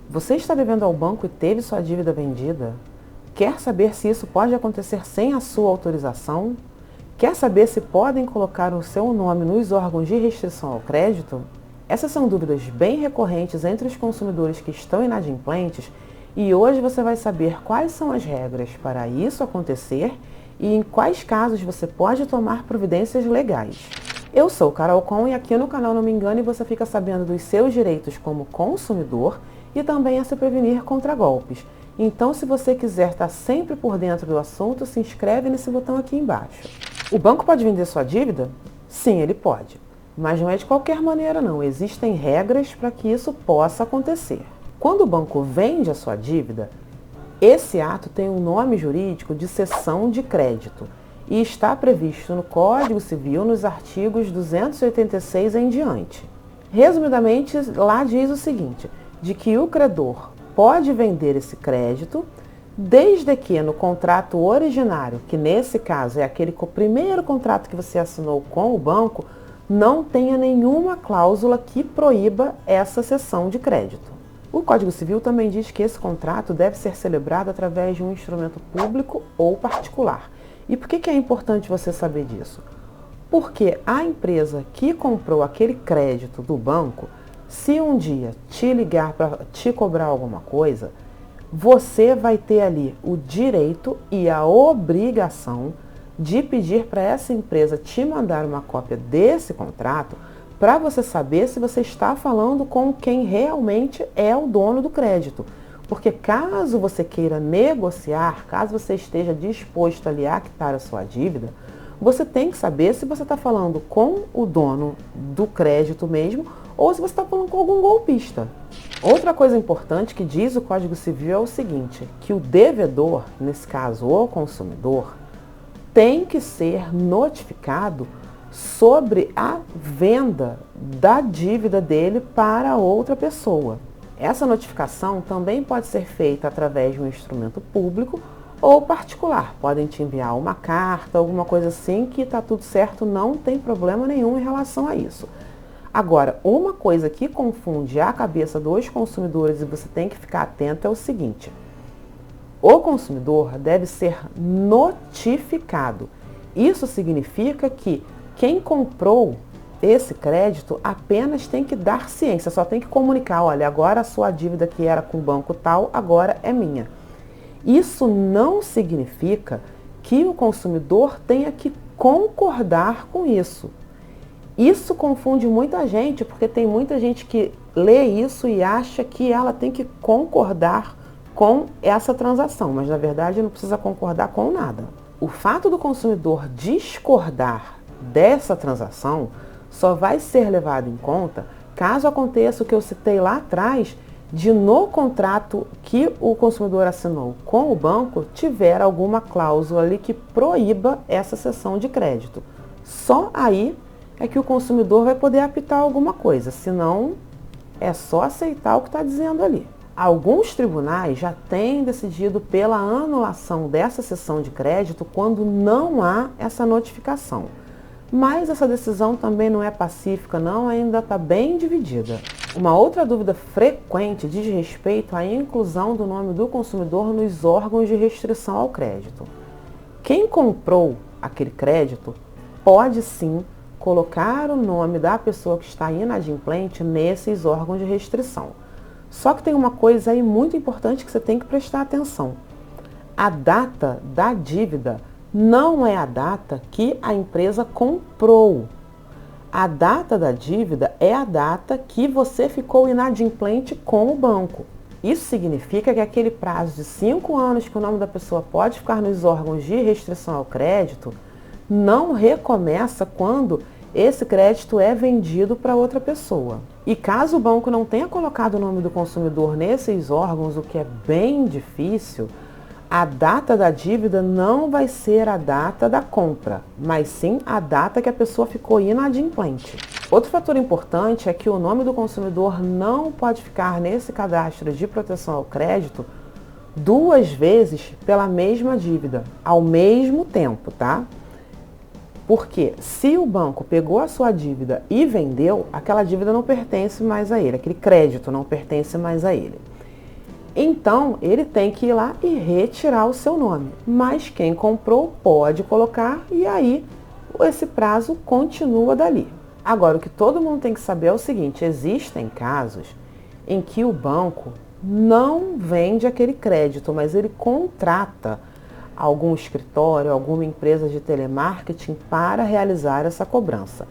Você está devendo ao banco e teve sua dívida vendida? Quer saber se isso pode acontecer sem a sua autorização? Quer saber se podem colocar o seu nome nos órgãos de restrição ao crédito? Essas são dúvidas bem recorrentes entre os consumidores que estão inadimplentes e hoje você vai saber quais são as regras para isso acontecer e em quais casos você pode tomar providências legais. Eu sou Carol Com e aqui no canal Não Me Engane você fica sabendo dos seus direitos como consumidor e também a se prevenir contra golpes. Então, se você quiser estar sempre por dentro do assunto, se inscreve nesse botão aqui embaixo. O banco pode vender sua dívida? Sim, ele pode. Mas não é de qualquer maneira não, existem regras para que isso possa acontecer. Quando o banco vende a sua dívida, esse ato tem um nome jurídico de cessão de crédito e está previsto no Código Civil nos artigos 286 em diante. Resumidamente, lá diz o seguinte, de que o credor pode vender esse crédito desde que no contrato originário, que nesse caso é aquele primeiro contrato que você assinou com o banco, não tenha nenhuma cláusula que proíba essa cessão de crédito. O Código Civil também diz que esse contrato deve ser celebrado através de um instrumento público ou particular. E por que é importante você saber disso? Porque a empresa que comprou aquele crédito do banco, se um dia te ligar para te cobrar alguma coisa, você vai ter ali o direito e a obrigação de pedir para essa empresa te mandar uma cópia desse contrato para você saber se você está falando com quem realmente é o dono do crédito. Porque caso você queira negociar, caso você esteja disposto ali a quitar a sua dívida, você tem que saber se você está falando com o dono do crédito mesmo ou se você está falando com algum golpista. Outra coisa importante que diz o Código Civil é o seguinte, que o devedor, nesse caso o consumidor, tem que ser notificado sobre a venda da dívida dele para outra pessoa. Essa notificação também pode ser feita através de um instrumento público ou particular. Podem te enviar uma carta, alguma coisa assim, que está tudo certo, não tem problema nenhum em relação a isso. Agora, uma coisa que confunde a cabeça dos consumidores e você tem que ficar atento é o seguinte: o consumidor deve ser notificado. Isso significa que quem comprou esse crédito apenas tem que dar ciência, só tem que comunicar, olha, agora a sua dívida que era com o banco tal, agora é minha. Isso não significa que o consumidor tenha que concordar com isso. Isso confunde muita gente, porque tem muita gente que lê isso e acha que ela tem que concordar com essa transação, mas na verdade não precisa concordar com nada. O fato do consumidor discordar dessa transação só vai ser levado em conta caso aconteça o que eu citei lá atrás, de no contrato que o consumidor assinou com o banco tiver alguma cláusula ali que proíba essa cessão de crédito. Só aí é que o consumidor vai poder apitar alguma coisa, senão é só aceitar o que está dizendo ali. Alguns tribunais já têm decidido pela anulação dessa cessão de crédito quando não há essa notificação. Mas essa decisão também não é pacífica, não, ainda está bem dividida. Uma outra dúvida frequente diz respeito à inclusão do nome do consumidor nos órgãos de restrição ao crédito. Quem comprou aquele crédito pode sim colocar o nome da pessoa que está inadimplente nesses órgãos de restrição. Só que tem uma coisa aí muito importante que você tem que prestar atenção. A data da dívida não é a data que a empresa comprou. A data da dívida é a data que você ficou inadimplente com o banco. Isso significa que aquele prazo de 5 anos que o nome da pessoa pode ficar nos órgãos de restrição ao crédito não recomeça quando esse crédito é vendido para outra pessoa. E caso o banco não tenha colocado o nome do consumidor nesses órgãos, o que é bem difícil, a data da dívida não vai ser a data da compra, mas sim a data que a pessoa ficou inadimplente. Outro fator importante é que o nome do consumidor não pode ficar nesse cadastro de proteção ao crédito 2 vezes pela mesma dívida, ao mesmo tempo, tá? Porque se o banco pegou a sua dívida e vendeu, aquela dívida não pertence mais a ele, aquele crédito não pertence mais a ele. Então, ele tem que ir lá e retirar o seu nome. Mas quem comprou pode colocar e aí esse prazo continua dali. Agora, o que todo mundo tem que saber é o seguinte, existem casos em que o banco não vende aquele crédito, mas ele contrata algum escritório, alguma empresa de telemarketing para realizar essa cobrança.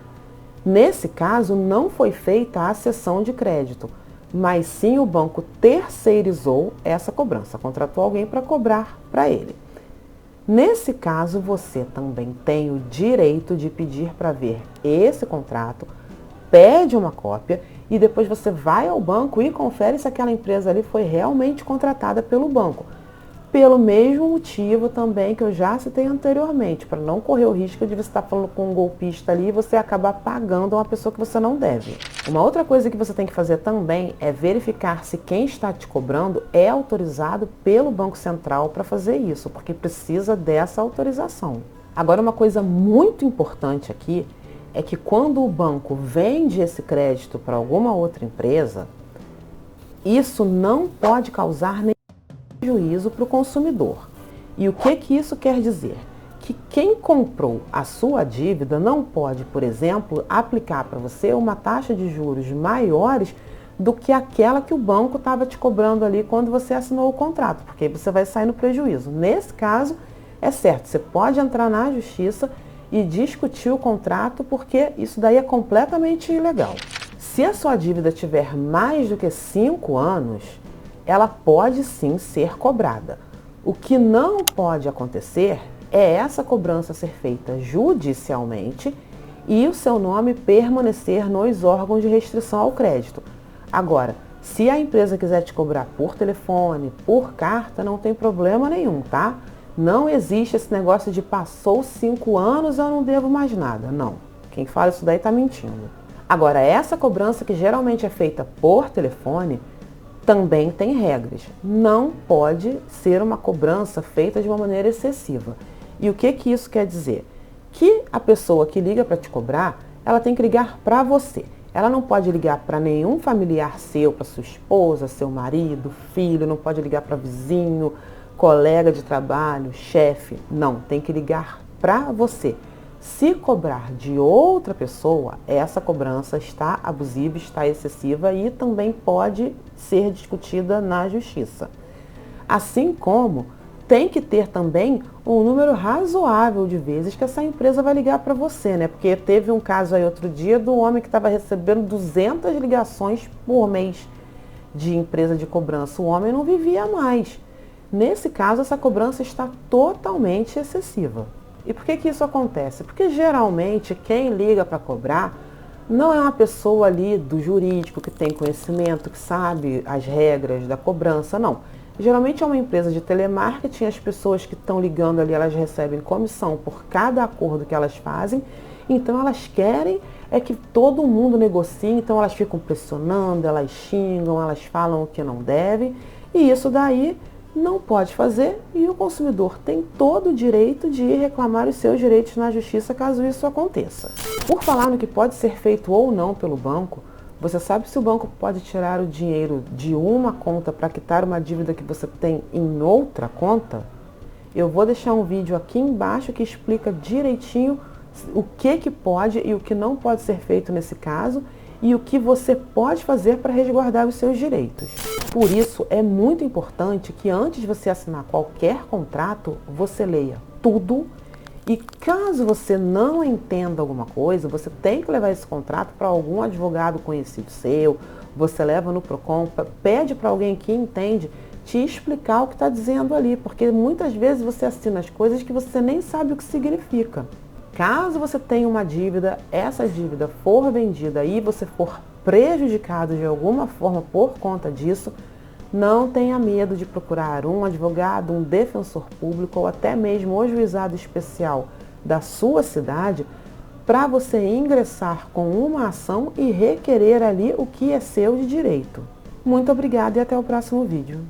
Nesse caso, não foi feita a cessão de crédito, mas sim o banco terceirizou essa cobrança, contratou alguém para cobrar para ele. Nesse caso, você também tem o direito de pedir para ver esse contrato, pede uma cópia e depois você vai ao banco e confere se aquela empresa ali foi realmente contratada pelo banco. Pelo mesmo motivo também que eu já citei anteriormente, para não correr o risco de você estar falando com um golpista ali e você acabar pagando uma pessoa que você não deve. Uma outra coisa que você tem que fazer também é verificar se quem está te cobrando é autorizado pelo Banco Central para fazer isso, porque precisa dessa autorização. Agora, uma coisa muito importante aqui é que quando o banco vende esse crédito para alguma outra empresa, isso não pode causar nenhum prejuízo para o consumidor. E o que isso quer dizer? Que quem comprou a sua dívida não pode, por exemplo, aplicar para você uma taxa de juros maiores do que aquela que o banco estava te cobrando ali quando você assinou o contrato, porque aí você vai sair no prejuízo. Nesse caso, é certo, você pode entrar na justiça e discutir o contrato, porque isso daí é completamente ilegal. Se a sua dívida tiver mais do que 5 anos, ela pode sim ser cobrada. O que não pode acontecer é essa cobrança ser feita judicialmente e o seu nome permanecer nos órgãos de restrição ao crédito. Agora, se a empresa quiser te cobrar por telefone, por carta, não tem problema nenhum, tá? Não existe esse negócio de passou 5 anos, eu não devo mais nada. Não. Quem fala isso daí está mentindo. Agora, essa cobrança que geralmente é feita por telefone, também tem regras. Não pode ser uma cobrança feita de uma maneira excessiva. E o que isso quer dizer? Que a pessoa que liga para te cobrar, ela tem que ligar para você. Ela não pode ligar para nenhum familiar seu, para sua esposa, seu marido, filho, não pode ligar para vizinho, colega de trabalho, chefe. Não, tem que ligar para você. Se cobrar de outra pessoa, essa cobrança está abusiva, está excessiva e também pode ser discutida na justiça. Assim como tem que ter também um número razoável de vezes que essa empresa vai ligar para você, né? Porque teve um caso aí outro dia do homem que estava recebendo 200 ligações por mês de empresa de cobrança. O homem não vivia mais. Nesse caso, essa cobrança está totalmente excessiva. E por que isso acontece? Porque geralmente quem liga para cobrar não é uma pessoa ali do jurídico que tem conhecimento, que sabe as regras da cobrança, não. Geralmente é uma empresa de telemarketing, as pessoas que estão ligando ali, elas recebem comissão por cada acordo que elas fazem, então elas querem é que todo mundo negocie, então elas ficam pressionando, elas xingam, elas falam o que não devem, e isso daí não pode fazer e o consumidor tem todo o direito de ir reclamar os seus direitos na justiça caso isso aconteça. Por falar no que pode ser feito ou não pelo banco, você sabe se o banco pode tirar o dinheiro de uma conta para quitar uma dívida que você tem em outra conta? Eu vou deixar um vídeo aqui embaixo que explica direitinho o que pode e o que não pode ser feito nesse caso e o que você pode fazer para resguardar os seus direitos. Por isso, é muito importante que antes de você assinar qualquer contrato, você leia tudo e caso você não entenda alguma coisa, você tem que levar esse contrato para algum advogado conhecido seu, você leva no Procon, pede para alguém que entende te explicar o que está dizendo ali, porque muitas vezes você assina as coisas que você nem sabe o que significa. Caso você tenha uma dívida, essa dívida for vendida e você for prejudicado de alguma forma por conta disso, não tenha medo de procurar um advogado, um defensor público ou até mesmo o juizado especial da sua cidade para você ingressar com uma ação e requerer ali o que é seu de direito. Muito obrigada e até o próximo vídeo.